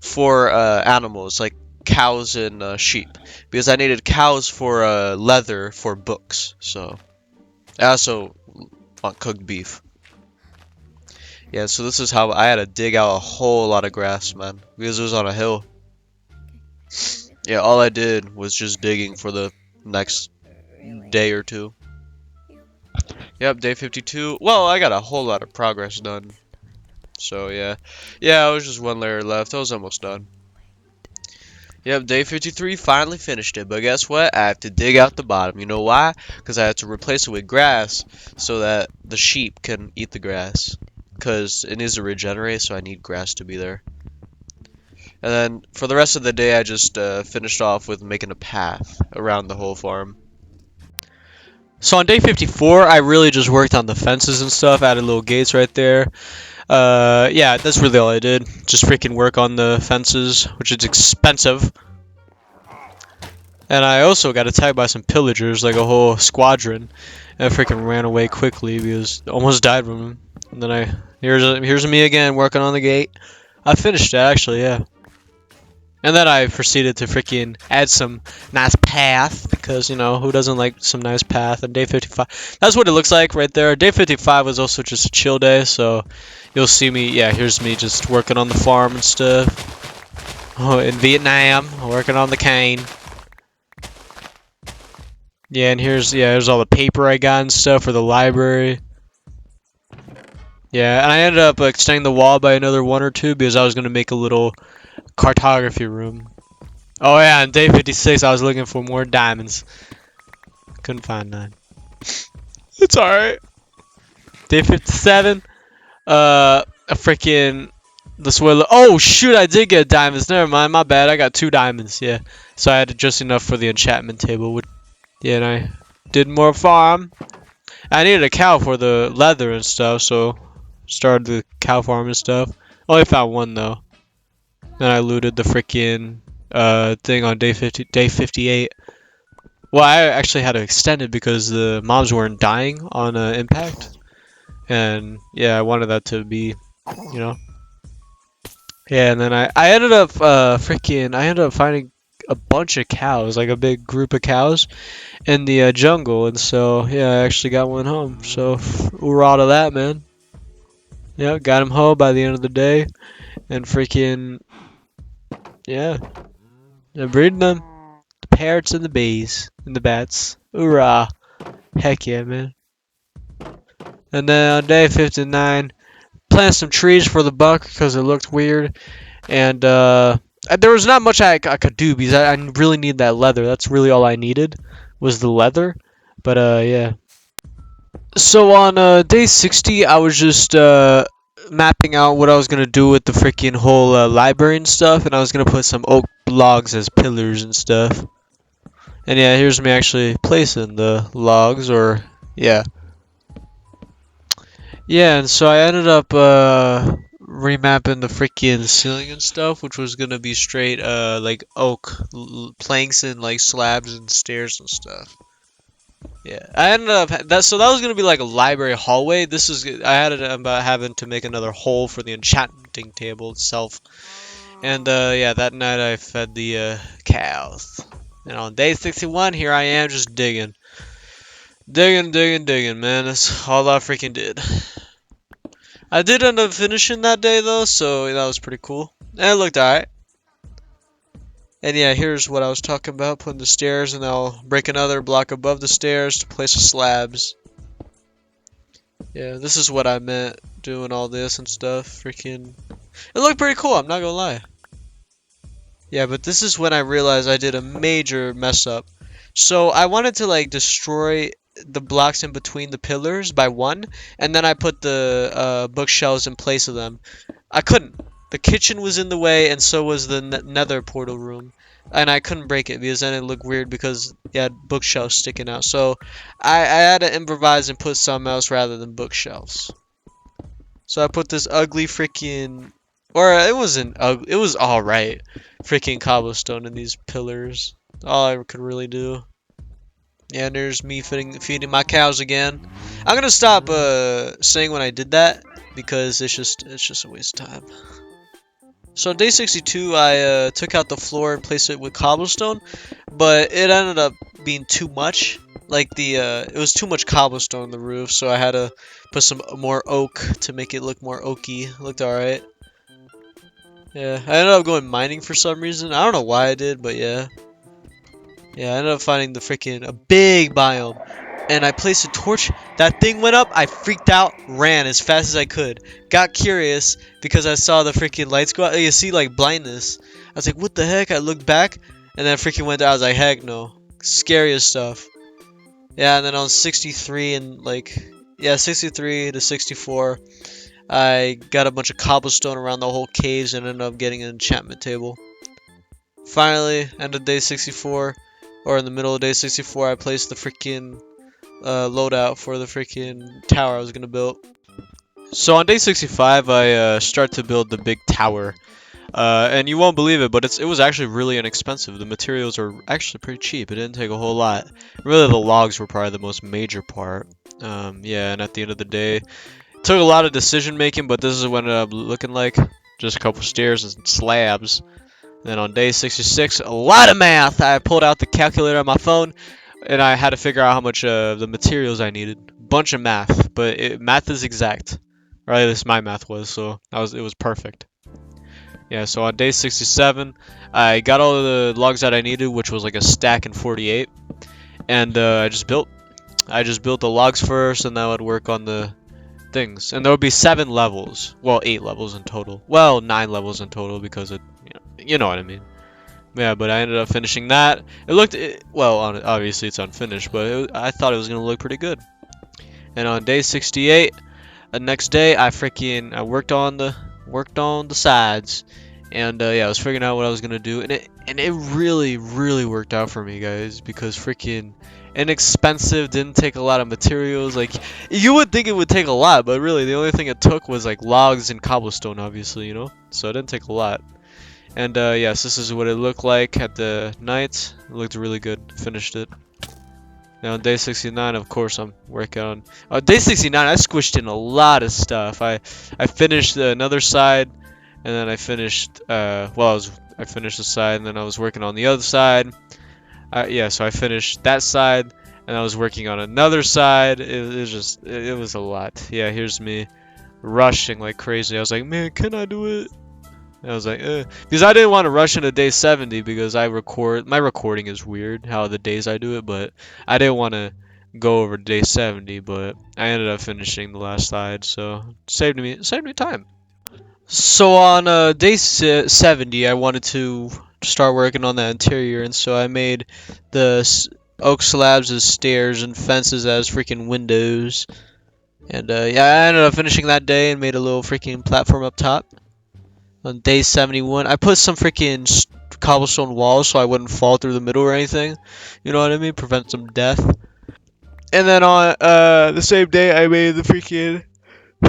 for animals like cows and sheep, because I needed cows for leather for books. So I also want cooked beef. Yeah, so this is how I had to dig out a whole lot of grass, man, because it was on a hill. Yeah, all I did was just digging for the next day or 2. Yep, day 52. Well, I got a whole lot of progress done. So, yeah. Yeah, it was just 1 layer left. I was almost done. Yep, day 53, finally finished it. But guess what? I have to dig out the bottom. You know why? Because I had to replace it with grass so that the sheep can eat the grass. Because it needs to regenerate, so I need grass to be there. And then for the rest of the day, I just finished off with making a path around the whole farm. So on day 54, I really just worked on the fences and stuff, added little gates right there. Yeah, that's really all I did. Just freaking work on the fences, which is expensive. And I also got attacked by some pillagers, like a whole squadron. And I freaking ran away quickly because I almost died from them. And then here's me again working on the gate. I finished it actually, yeah. And then I proceeded to freaking add some nice path because, you know, who doesn't like some nice path? And day 55, that's what it looks like right there. Day 55 was also just a chill day, so you'll see me, yeah, here's me just working on the farm and stuff. Oh, in Vietnam, working on the cane. Yeah, and here's all the paper I got and stuff for the library. Yeah, and I ended up extending the wall by another 1 or 2 because I was going to make a little cartography room. Oh yeah, on day 56 I was looking for more diamonds. Couldn't find none. It's alright. Day 57, a freaking the swirl. Oh shoot, I did get diamonds. Never mind, my bad. I got 2 diamonds. Yeah, so I had just enough for the enchantment table. Yeah, and I did more farm. I needed a cow for the leather and stuff, so started the cow farm and stuff. Only found 1 though. Then I looted the freaking thing on day 58. Well, I actually had to extend it because the mobs weren't dying on impact. And yeah, I wanted that to be, you know. Yeah, and then I ended up I ended up finding a bunch of cows, like a big group of cows in the jungle, and so yeah, I actually got one home. So hoorah to that, man. Yeah, got him home by the end of the day, and freaking yeah, I'm breeding them. The parrots and the bees and the bats. Hoorah! Heck yeah, man. And then on day 59, plant some trees for the buck because it looked weird, and there was not much I could do because I really need that leather. That's really all I needed was the leather. But yeah. So on day 60, I was just mapping out what I was gonna do with the freaking whole library and stuff, and I was gonna put some oak logs as pillars and stuff. And yeah, here's me actually placing the logs, or yeah. Yeah, and so I ended up remapping the freaking ceiling and stuff, which was gonna be straight like oak planks and like slabs and stairs and stuff. Yeah, I ended up so that was gonna be like a library hallway. This is I had it about having to make another hole for the enchanting table itself. And yeah, that night I fed the cows. And on day 61, here I am just digging. Digging, man. That's all I freaking did. I did end up finishing that day though, so that was pretty cool. And it looked alright. And yeah, here's what I was talking about, putting the stairs, and I'll break another block above the stairs to place the slabs. Yeah, this is what I meant, doing all this and stuff. Freaking, it looked pretty cool, I'm not gonna lie. Yeah, but this is when I realized I did a major mess up. So I wanted to like destroy the blocks in between the pillars by 1, and then I put the bookshelves in place of them. I couldn't. The kitchen was in the way, and so was the nether portal room. And I couldn't break it because then it looked weird because it had bookshelves sticking out. So I had to improvise and put something else rather than bookshelves. So I put this ugly freaking, or it wasn't ugly, it was alright, freaking cobblestone in these pillars. All I could really do. Yeah, and there's me feeding my cows again. I'm gonna stop saying when I did that because it's just a waste of time. So on day 62, I took out the floor and placed it with cobblestone, but it ended up being too much. Like it was too much cobblestone on the roof, so I had to put some more oak to make it look more oaky. It looked alright. Yeah, I ended up going mining for some reason. I don't know why I did, but yeah. Yeah, I ended up finding the freaking a big biome. And I placed a torch. That thing went up. I freaked out, ran as fast as I could. Got curious because I saw the freaking lights go out. You see, like, blindness. I was like, what the heck? I looked back, and then I freaking went out. I was like, heck no. Scariest stuff. Yeah, and then on 63 and, like, yeah, 63 to 64, I got a bunch of cobblestone around the whole caves and ended up getting an enchantment table. Finally, end of day 64, or in the middle of day 64, I placed the freaking loadout for the freaking tower I was gonna build. So on day 65, I start to build the big tower. And you won't believe it, but it was actually really inexpensive. The materials are actually pretty cheap. It didn't take a whole lot. Really, the logs were probably the most major part. Yeah, and at the end of the day, it took a lot of decision making, but this is what it ended up looking like. Just a couple stairs and slabs. Then on day 66, a lot of math. I pulled out the calculator on my phone, and I had to figure out how much of the materials I needed. Bunch of math, but math is exact. Or at least my math was, so it was perfect. Yeah, so on day 67, I got all of the logs that I needed, which was like a stack and 48, and I just built the logs first, and then I would work on the things. And there would be 7 levels, well, 8 levels in total. Well, 9 levels in total because you know what I mean. Yeah, but I ended up finishing that. Well, obviously it's unfinished, but I thought it was gonna look pretty good. And on day 68, the next day, I worked on the sides, and yeah, I was figuring out what I was gonna do, and it really worked out for me, guys, because freaking inexpensive, didn't take a lot of materials. Like, you would think it would take a lot, but really the only thing it took was like logs and cobblestone, obviously, you know, so it didn't take a lot. And yes, this is what it looked like at the night. It looked really good. Finished it. Now on day 69, of course, I'm working on. Day 69, I squished in a lot of stuff. I finished another side, and then I finished. I finished the side, and then I was working on the other side. Yeah, so I finished that side, and I was working on another side. It was a lot. Yeah, here's me rushing like crazy. I was like, man, can I do it? I was like, because I didn't want to rush into day 70 because my recording is weird how the days I do it, but I didn't want to go over day 70, but I ended up finishing the last side, so saved me time. So on day 70, I wanted to start working on the interior, and so I made the oak slabs as stairs and fences as freaking windows. And yeah, I ended up finishing that day and made a little freaking platform up top. On day 71, I put some freaking cobblestone walls so I wouldn't fall through the middle or anything. You know what I mean? Prevent some death. And then on the same day, I made the freaking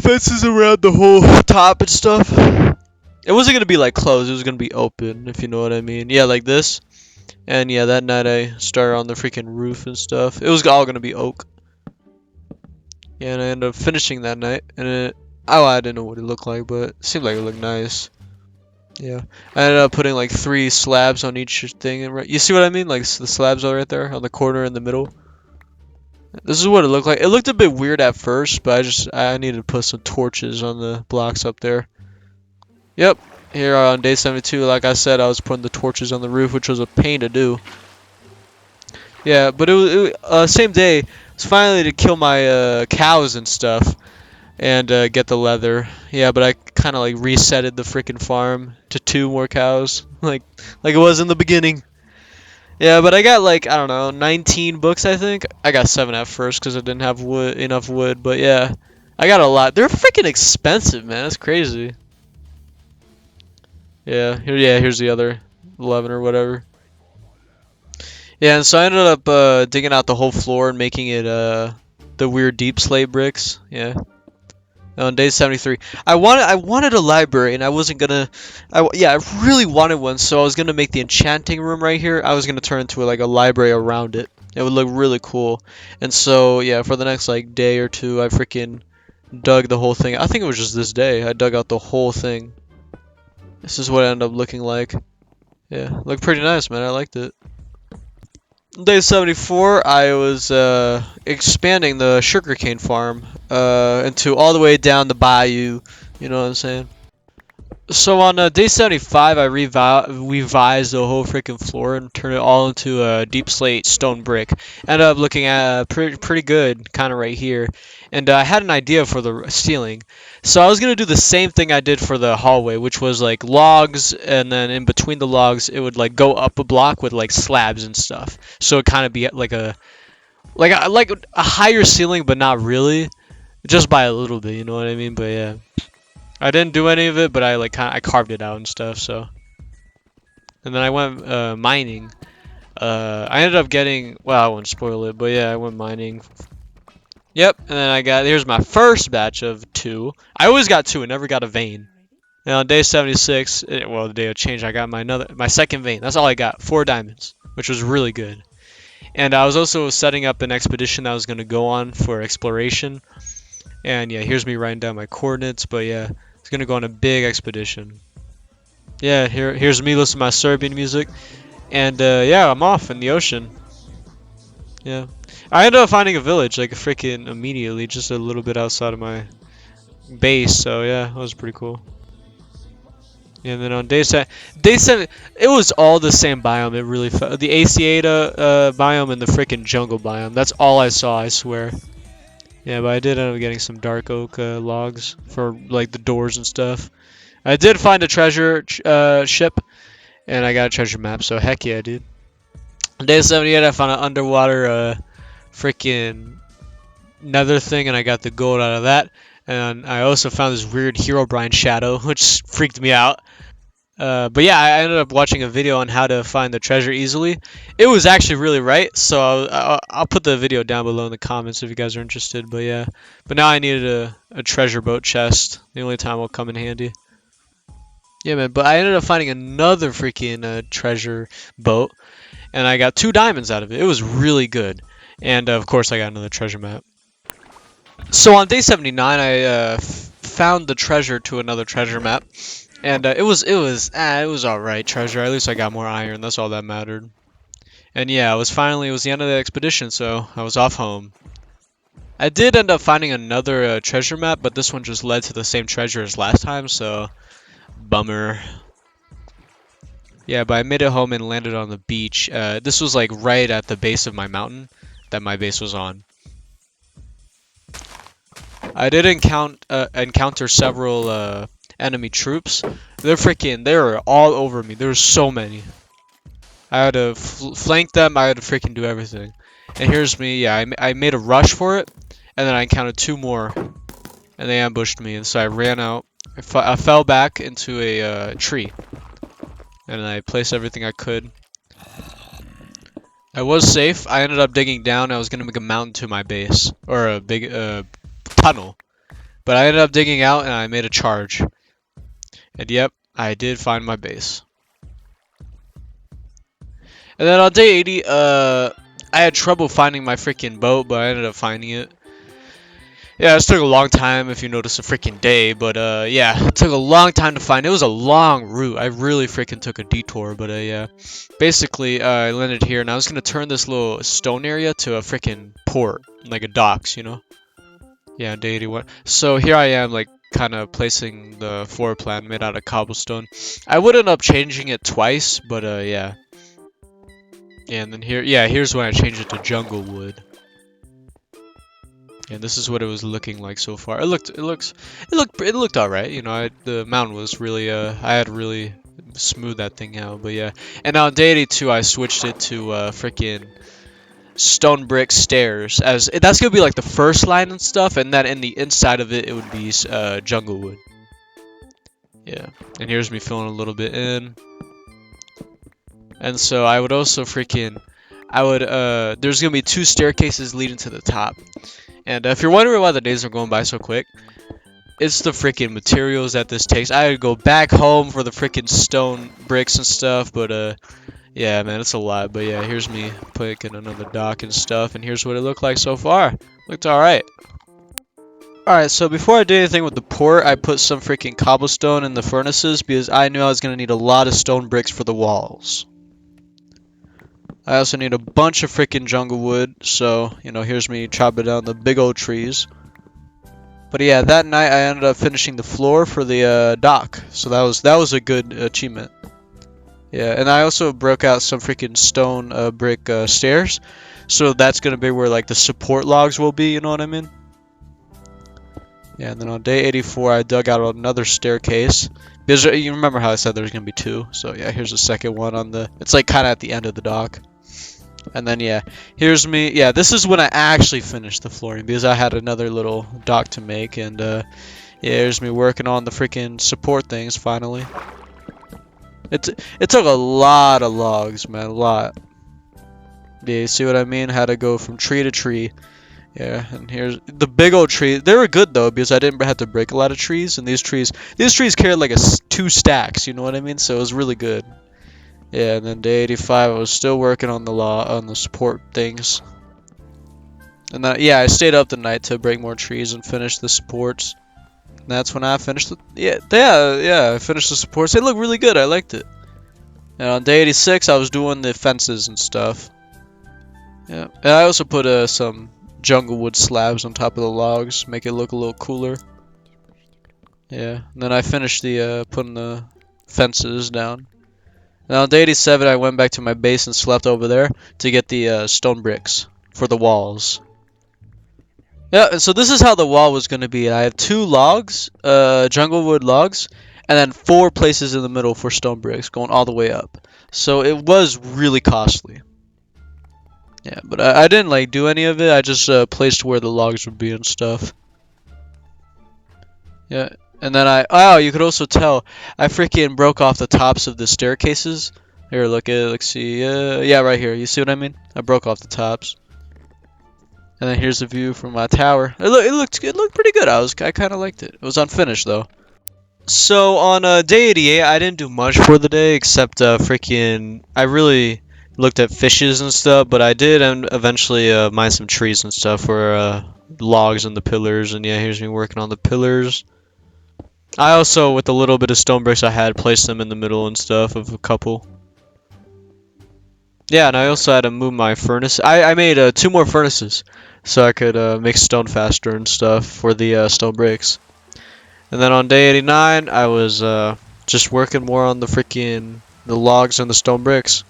fences around the whole top and stuff. It wasn't gonna be like closed; it was gonna be open, if you know what I mean. Yeah, like this. And yeah, that night I started on the freaking roof and stuff. It was all gonna be oak. Yeah, and I ended up finishing that night, and I didn't know what it looked like, but it seemed like it looked nice. Yeah, I ended up putting like 3 slabs on each thing, and you see what I mean? Like the slabs are right there on the corner in the middle. This is what it looked like. It looked a bit weird at first, but I needed to put some torches on the blocks up there. Yep, here on day 72, like I said, I was putting the torches on the roof, which was a pain to do. Yeah, but it was same day. It was finally to kill my cows and stuff. And get the leather. Yeah, but I kind of like resetted the freaking farm to 2 more cows, like it was in the beginning. Yeah, but I got like, I don't know, 19 books, I think. I got 7 at first because I didn't have enough wood, but yeah, I got a lot. They're freaking expensive, man. That's crazy. Yeah, here's the other 11 or whatever. Yeah, and so I ended up digging out the whole floor and making it the weird deep slate bricks. Yeah. On day 73, I wanted a library, and I wasn't gonna. I really wanted one, so I was gonna make the enchanting room right here. I was gonna turn into like a library around it. It would look really cool. And so yeah, for the next like day or two, I freaking dug the whole thing. I think it was just this day. I dug out the whole thing. This is what it ended up looking like. Yeah, looked pretty nice, man. I liked it. Day 74, I was expanding the sugarcane farm into all the way down the bayou. You know what I'm saying? So on day 75, I revised the whole freaking floor and turned it all into a deep slate stone brick. Ended up looking at pretty good, kind of right here. And I had an idea for the ceiling. So I was going to do the same thing I did for the hallway, which was like logs, and then in between the logs, it would like go up a block with like slabs and stuff. So it kind of be like a higher ceiling, but not really. Just by a little bit, you know what I mean? But yeah. I didn't do any of it, but I carved it out and stuff. So, and then I went mining. I ended up getting, well, I won't spoil it, but yeah, I went mining Yep, and then here's my first batch of 2. I always got 2 and never got a vein. And on day 76, well, the day of change, I got my second vein. That's all I got, 4 diamonds, which was really good. And I was also setting up an expedition that I was going to go on for exploration. And yeah, here's me writing down my coordinates, but yeah, it's going to go on a big expedition. Yeah, here's me listening to my Serbian music. And yeah, I'm off in the ocean. Yeah. I ended up finding a village, like, freaking immediately, just a little bit outside of my base, so yeah, that was pretty cool. And then on day 7, it was all the same biome. It really the Asiata biome and the freaking jungle biome. That's all I saw, I swear. Yeah, but I did end up getting some dark oak logs for like the doors and stuff. I did find a treasure ship, and I got a treasure map. So heck yeah, dude. On day 78, I found an underwater freaking nether thing, and I got the gold out of that. And I also found this weird Herobrine shadow, which freaked me out. But yeah, I ended up watching a video on how to find the treasure easily. It was actually really right, so I'll put the video down below in the comments if you guys are interested. But yeah, but now I needed a treasure boat chest. The only time will come in handy. Yeah, man. But I ended up finding another freaking treasure boat, and I got 2 diamonds out of it. It was really good, and of course I got another treasure map. So on day 79, I found the treasure to another treasure map. And it was alright treasure. At least I got more iron. That's all that mattered. And yeah, it was the end of the expedition, so I was off home. I did end up finding another treasure map, but this one just led to the same treasure as last time, so bummer. Yeah, but I made it home and landed on the beach. This was like right at the base of my mountain that my base was on. I did encounter several enemy troops. They were all over me. There were so many. I had to flank them. I had to freaking do everything. And here's me. Yeah, I made a rush for it, and then I encountered 2 more, and they ambushed me. And so I ran out. I fell back into a tree, and I placed everything I could. I was safe. I ended up digging down. I was gonna make a mountain to my base, or a big tunnel, but I ended up digging out, and I made a charge. And yep, I did find my base. And then on day 80, I had trouble finding my freaking boat, but I ended up finding it. Yeah, it took a long time if you notice a freaking day, but yeah, it took a long time to find. It was a long route. I really freaking took a detour, but yeah. Basically, I landed here, and I was gonna turn this little stone area to a freaking port, like a docks, you know? Yeah, day 81. So here I am, like, kind of placing the floor plan made out of cobblestone. I would end up changing it twice, but yeah. And then here's when I changed it to jungle wood. And this is what it was looking like so far. It looked all right. You know, the mountain was really I had really smoothed that thing out. But yeah. And on day 82, I switched it to freaking stone brick stairs, as that's gonna be like the first line and stuff, and then in the inside of it would be jungle wood. Yeah, and here's me filling a little bit in. And so I would also there's gonna be 2 staircases leading to the top. And if you're wondering why the days are going by so quick, it's the freaking materials that this takes. I had to go back home for the freaking stone bricks and stuff, but yeah, man, it's a lot. But yeah, here's me picking another dock and stuff, and here's what it looked like so far. Looked alright. Alright, so before I did anything with the port, I put some freaking cobblestone in the furnaces because I knew I was going to need a lot of stone bricks for the walls. I also need a bunch of freaking jungle wood, so, you know, here's me chopping down the big old trees. But yeah, that night I ended up finishing the floor for the dock, so that was a good achievement. Yeah, and I also broke out some freaking stone brick stairs, so that's gonna be where like the support logs will be, you know what I mean? Yeah, and then on day 84 I dug out another staircase. Because you remember how I said there's gonna be 2, so yeah, here's the second one on it's like kinda at the end of the dock. And then yeah, here's me. Yeah, this is when I actually finished the flooring because I had another little dock to make, and yeah, here's me working on the freaking support things finally. It took a lot of logs, man, a lot. Yeah, you see what I mean? Had to go from tree to tree, Yeah, and here's the big old tree. They were good though because I didn't have to break a lot of trees, and these trees carried like 2 stacks. You know what I mean? So it was really good. Yeah, and then day 85, I was still working on the support things. And then yeah, I stayed up the night to break more trees and finish the supports. And that's when I finished the yeah, I finished the supports. They look really good. I liked it. And on day 86, I was doing the fences and stuff. Yeah, and I also put some jungle wood slabs on top of the logs, make it look a little cooler. Yeah, and then I finished the putting the fences down. And on day 87, I went back to my base and slept over there to get the stone bricks for the walls. Yeah, and so this is how the wall was going to be. I have 2 logs, jungle wood logs, and then 4 places in the middle for stone bricks going all the way up. So it was really costly. Yeah, but I didn't like do any of it. I just placed where the logs would be and stuff. Yeah, and then oh, you could also tell I freaking broke off the tops of the staircases. Here, look at it. Let's see. Yeah, right here. You see what I mean? I broke off the tops. And then here's the view from my tower. It looked pretty good. I kind of liked it. It was unfinished though. So on day 88, I didn't do much for the day except freaking. I really looked at fishes and stuff, but I did eventually mine some trees and stuff for logs and the pillars. And yeah, here's me working on the pillars. I also, with a little bit of stone bricks I had, placed them in the middle and stuff of a couple. Yeah, and I also had to move my furnace. I made 2 more furnaces so I could make stone faster and stuff for the stone bricks. And then on day 89, I was just working more on the logs and the stone bricks.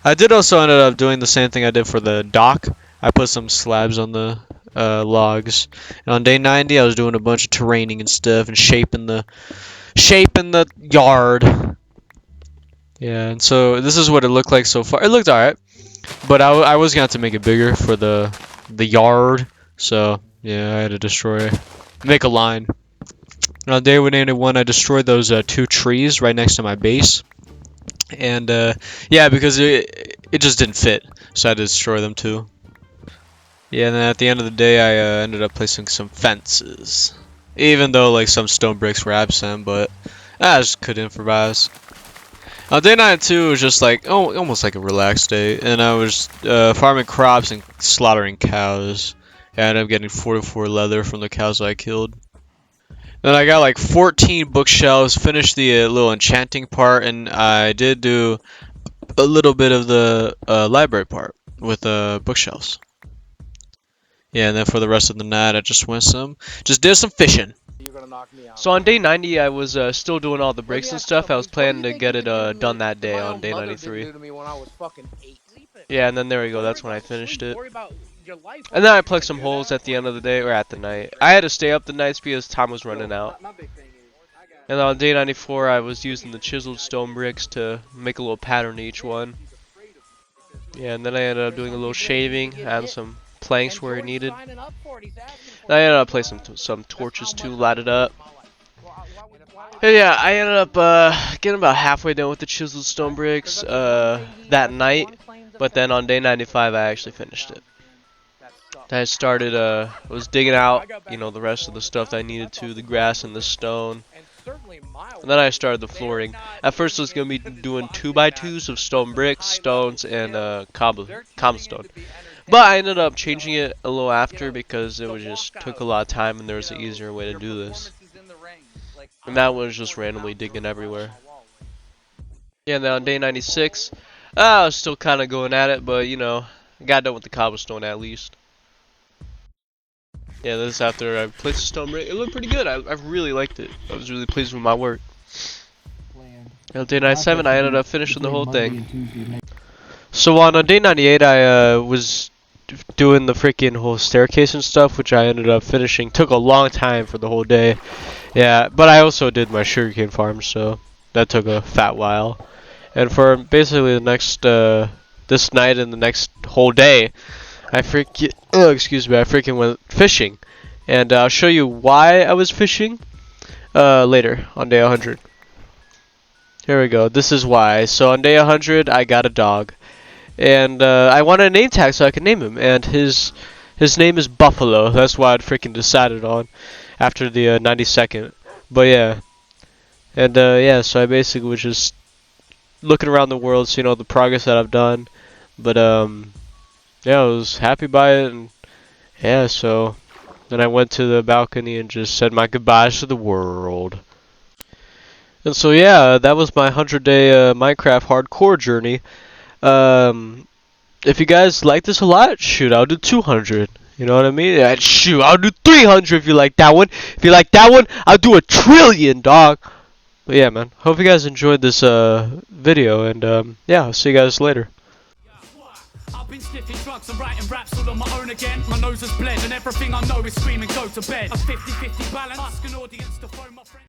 I did also ended up doing the same thing I did for the dock. I put some slabs on the logs. And on day 90, I was doing a bunch of terraining and stuff and shaping the yard. Yeah, and so this is what it looked like so far. It looked alright, but I was gonna have to make it bigger for the yard. So yeah, I had to make a line. And on day 181, I destroyed those 2 trees right next to my base. And yeah, because it just didn't fit, so I had to destroy them too. Yeah, and then at the end of the day, I ended up placing some fences, even though like some stone bricks were absent, but I just could improvise. On day 92 was just like almost like a relaxed day, and I was farming crops and slaughtering cows. I ended up getting 44 leather from the cows I killed. Then I got like 14 bookshelves, finished the little enchanting part, and I did do a little bit of the library part with bookshelves. Yeah, and then for the rest of the night, I just did some fishing. So on day 90, I was still doing all the bricks and stuff. I was planning to get it done that day on day 93. Yeah, and then there we go. That's when I finished it. And then I plugged some holes at the end of the day, or at the night. I had to stay up the nights because time was running out. And on day 94, I was using the chiseled stone bricks to make a little pattern to each one. Yeah, and then I ended up doing a little shaving, adding some planks where it needed. And I ended up placing some torches too, lighted up. And yeah, I ended up getting about halfway done with the chiseled stone bricks that night. But then on day 95, I actually finished it. I started, was digging out, the rest of the stuff that I needed to, the grass and the stone. And then I started the flooring. At first I was going to be doing 2x2s of stone bricks, stones, and cobblestone. But I ended up changing it a little after because it just took a lot of time and there was an easier way to do this. And that was just randomly digging everywhere. Yeah, and then on day 96, I was still kind of going at it, but I got done with the cobblestone at least. Yeah, this is after I placed the stone brick. It looked pretty good. I really liked it. I was really pleased with my work. On day 97, I ended up finishing the whole thing. So on day 98, I was doing the freaking whole staircase and stuff, which I ended up finishing. Took a long time for the whole day. Yeah, but I also did my sugarcane farm, so that took a fat while. And for basically the next, this night and the next whole day, I freaking went fishing. And I'll show you why I was fishing later on day 100. Here we go. This is why. So on day 100, I got a dog. And I wanted a name tag so I could name him. And his His name is Buffalo. That's why I'd freaking decided on after the 92nd. But yeah, and yeah, so I basically was just looking around the world, seeing all the progress that I've done. But yeah, I was happy by it, and yeah, so then I went to the balcony and just said my goodbyes to the world. And so yeah, that was my 100-day Minecraft hardcore journey. If you guys like this a lot, shoot, I'll do 200. You know what I mean? Yeah, shoot, I'll do 300 if you like that one. If you like that one, I'll do 1,000,000,000,000, dog. But yeah, man, hope you guys enjoyed this video, and yeah, I'll see you guys later. I've been sniffing drugs and writing raps all on my own again. My nose has bled and everything I know is screaming go to bed. A 50-50 balance, ask an audience to phone my friend.